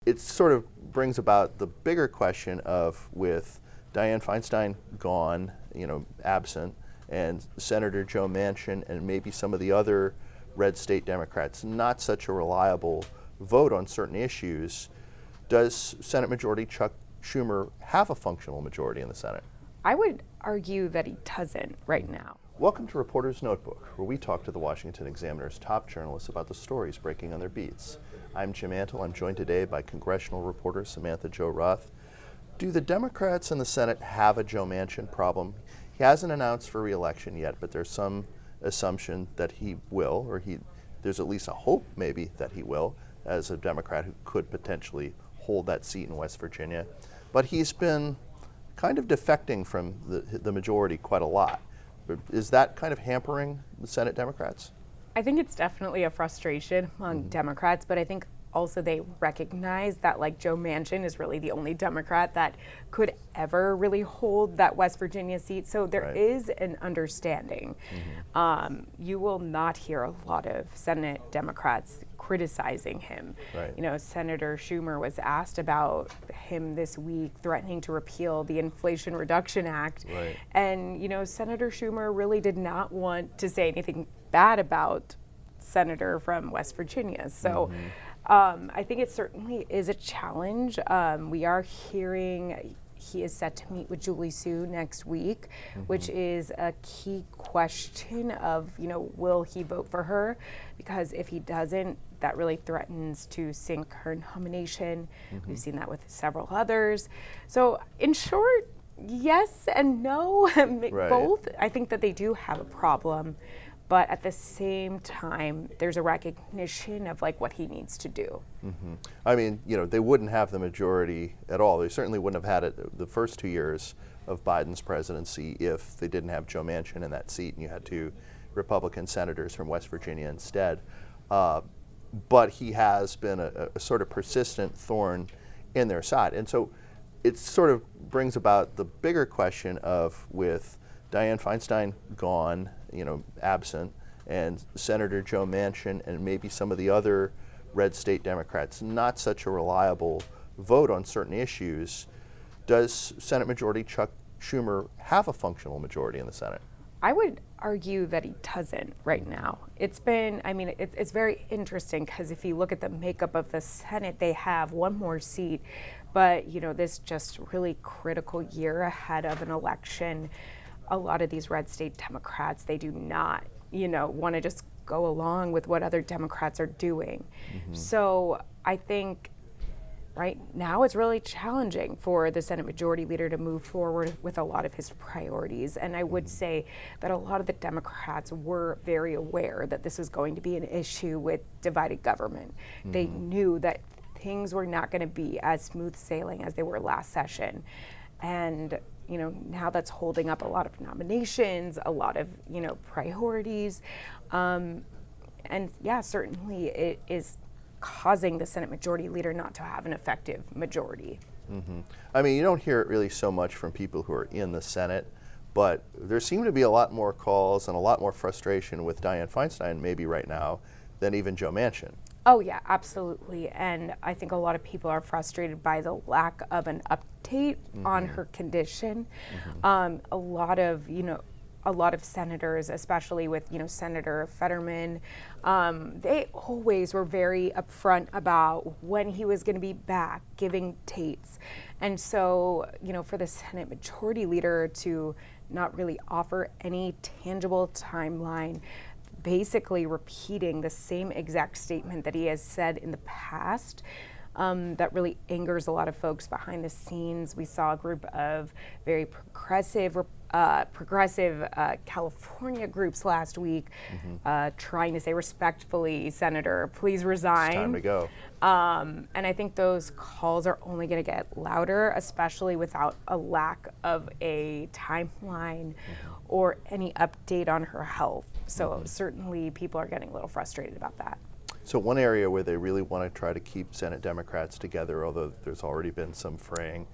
It sort of brings about the bigger question of, with Dianne Feinstein gone, absent, and Senator Joe Manchin and maybe some of the other red state Democrats not such a reliable vote on certain issues, does Senate Majority Chuck Schumer have a functional majority in the Senate? I would argue that he doesn't right now. Welcome to Reporter's Notebook, where we talk to the Washington Examiner's top journalists about the stories breaking on their beats. I'm Jim Antle. I'm joined today by Congressional reporter Samantha-Jo Roth. Do the Democrats in the Senate have a Joe Manchin problem? He hasn't announced for re-election yet, but there's some assumption that he will, or there's at least a hope maybe that he will, as a Democrat who could potentially hold that seat in West Virginia. But he's been kind of defecting from the majority quite a lot. Is that kind of hampering the Senate Democrats? I think it's definitely a frustration among Democrats, but I think also they recognize that Joe Manchin is really the only Democrat that could ever really hold that West Virginia seat. So there is an understanding. You will not hear a lot of Senate Democrats criticizing him. Senator Schumer was asked about him this week threatening to repeal the Inflation Reduction Act. And, Senator Schumer really did not want to say anything bad about Senator from West Virginia. So I think it certainly is a challenge. We are hearing he is set to meet with Julie Su next week, which is a key question of, will he vote for her? Because if he doesn't, that really threatens to sink her nomination. We've seen that with several others. So in short, yes and no, both. I think that they do have a problem. But at the same time, there's a recognition of what he needs to do. I mean, they wouldn't have the majority at all. They certainly wouldn't have had it the first 2 years of Biden's presidency if they didn't have Joe Manchin in that seat and you had 2 Republican senators from West Virginia instead. But he has been a sort of persistent thorn in their side. And so it sort of brings about the bigger question of, with Dianne Feinstein gone, absent, and Senator Joe Manchin and maybe some of the other red state Democrats not such a reliable vote on certain issues, does Senate Majority Chuck Schumer have a functional majority in the Senate? I would argue that he doesn't right now. It's very interesting because if you look at the makeup of the Senate, they have one more seat, but this just really critical year ahead of an election. A lot of these red state Democrats, they do not, want to just go along with what other Democrats are doing. So I think right now it's really challenging for the Senate Majority Leader to move forward with a lot of his priorities. And I would say that a lot of the Democrats were very aware that this was going to be an issue with divided government. They knew that things were not going to be as smooth sailing as they were last session. And now that's holding up a lot of nominations, a lot of, priorities. And yeah, certainly it is causing the Senate Majority Leader not to have an effective majority. I mean, you don't hear it really so much from people who are in the Senate, but there seem to be a lot more calls and a lot more frustration with Dianne Feinstein maybe right now than even Joe Manchin. Oh yeah, absolutely. And I think a lot of people are frustrated by the lack of an update on her condition. A lot of senators, especially with, Senator Fetterman, they always were very upfront about when he was going to be back, giving dates. And so, for the Senate Majority Leader to not really offer any tangible timeline, basically repeating the same exact statement that he has said in the past, that really angers a lot of folks behind the scenes. We saw a group of very progressive California groups last week trying to say respectfully, Senator, please resign. It's time to go. And I think those calls are only going to get louder, especially without a lack of a timeline or any update on her health. So certainly people are getting a little frustrated about that. So one area where they really want to try to keep Senate Democrats together, although there's already been some fraying,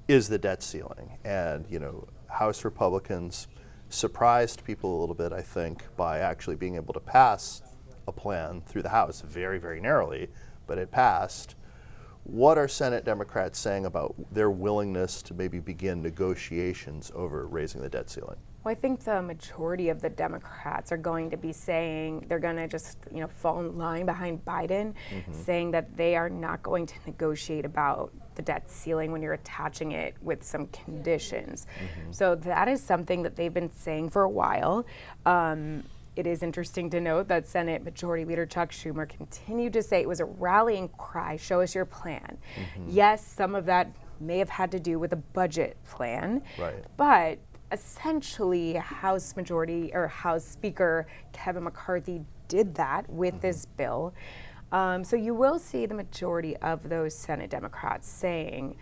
is the debt ceiling. And, House Republicans surprised people a little bit, I think, by actually being able to pass a plan through the House very, very narrowly, but it passed, What are Senate Democrats saying about their willingness to maybe begin negotiations over raising the debt ceiling? Well, I think the majority of the Democrats are going to be saying they're going to just, fall in line behind Biden, saying that they are not going to negotiate about the debt ceiling when you're attaching it with some conditions. So that is something that they've been saying for a while. It is interesting to note that Senate Majority Leader Chuck Schumer continued to say it was a rallying cry, show us your plan. Yes, some of that may have had to do with a budget plan, but essentially House Speaker Kevin McCarthy did that with this bill. So you will see the majority of those Senate Democrats saying,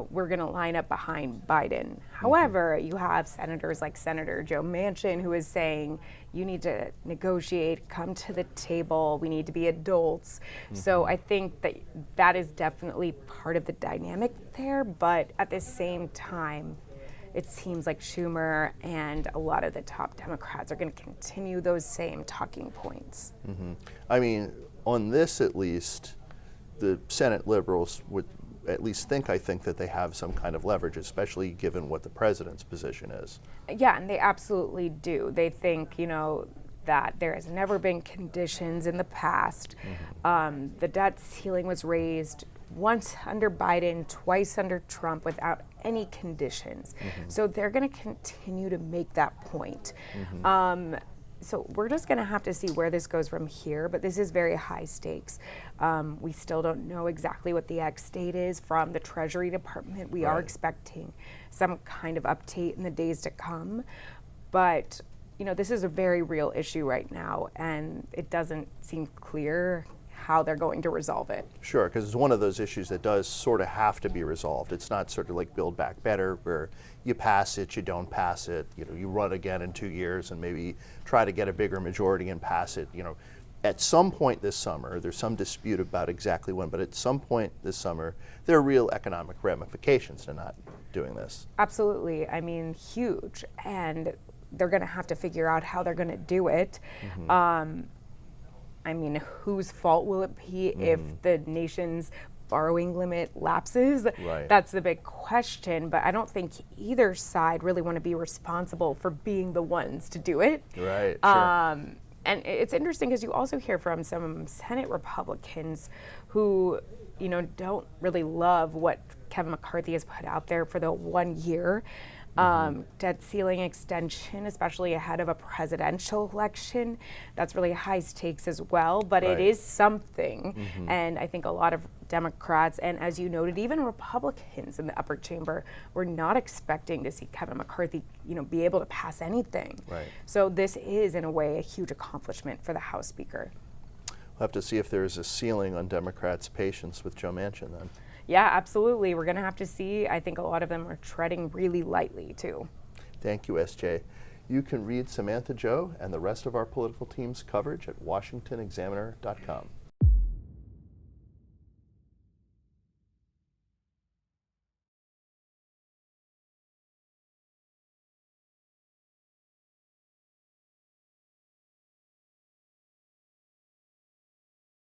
we're going to line up behind Biden. However, you have senators like Senator Joe Manchin, who is saying, you need to negotiate, come to the table, we need to be adults. So I think that is definitely part of the dynamic there, but at the same time, it seems like Schumer and a lot of the top Democrats are going to continue those same talking points. I mean, on this at least, the Senate liberals would at least I think that they have some kind of leverage, especially given what the president's position is. Yeah, and they absolutely do. They think, that there has never been conditions in the past. The debt ceiling was raised once under Biden, twice under Trump without any conditions. So they're going to continue to make that point. So we're just going to have to see where this goes from here, but this is very high stakes. We still don't know exactly what the X date is from the Treasury Department. We are expecting some kind of update in the days to come, but this is a very real issue right now, and it doesn't seem clear how they're going to resolve it. Sure, because it's one of those issues that does sort of have to be resolved. It's not sort of like Build Back Better, where you pass it, you don't pass it, you run again in 2 years and maybe try to get a bigger majority and pass it. At some point this summer, there's some dispute about exactly when, but at some point this summer, there are real economic ramifications to not doing this. Absolutely. I mean, huge. And they're going to have to figure out how they're going to do it. I mean, whose fault will it be if the nation's borrowing limit lapses? That's the big question, but I don't think either side really want to be responsible for being the ones to do it. Sure. And it's interesting because you also hear from some Senate Republicans who, don't really love what Kevin McCarthy has put out there for the 1 year. Debt ceiling extension, especially ahead of a presidential election. That's really high stakes as well, but it is something. And I think a lot of Democrats, and as you noted, even Republicans in the upper chamber, were not expecting to see Kevin McCarthy, be able to pass anything. So this is, in a way, a huge accomplishment for the House Speaker. We'll have to see if there's a ceiling on Democrats' patience with Joe Manchin then. Yeah, absolutely. We're going to have to see. I think a lot of them are treading really lightly, too. Thank you, SJ. You can read Samantha-Jo and the rest of our political team's coverage at washingtonexaminer.com.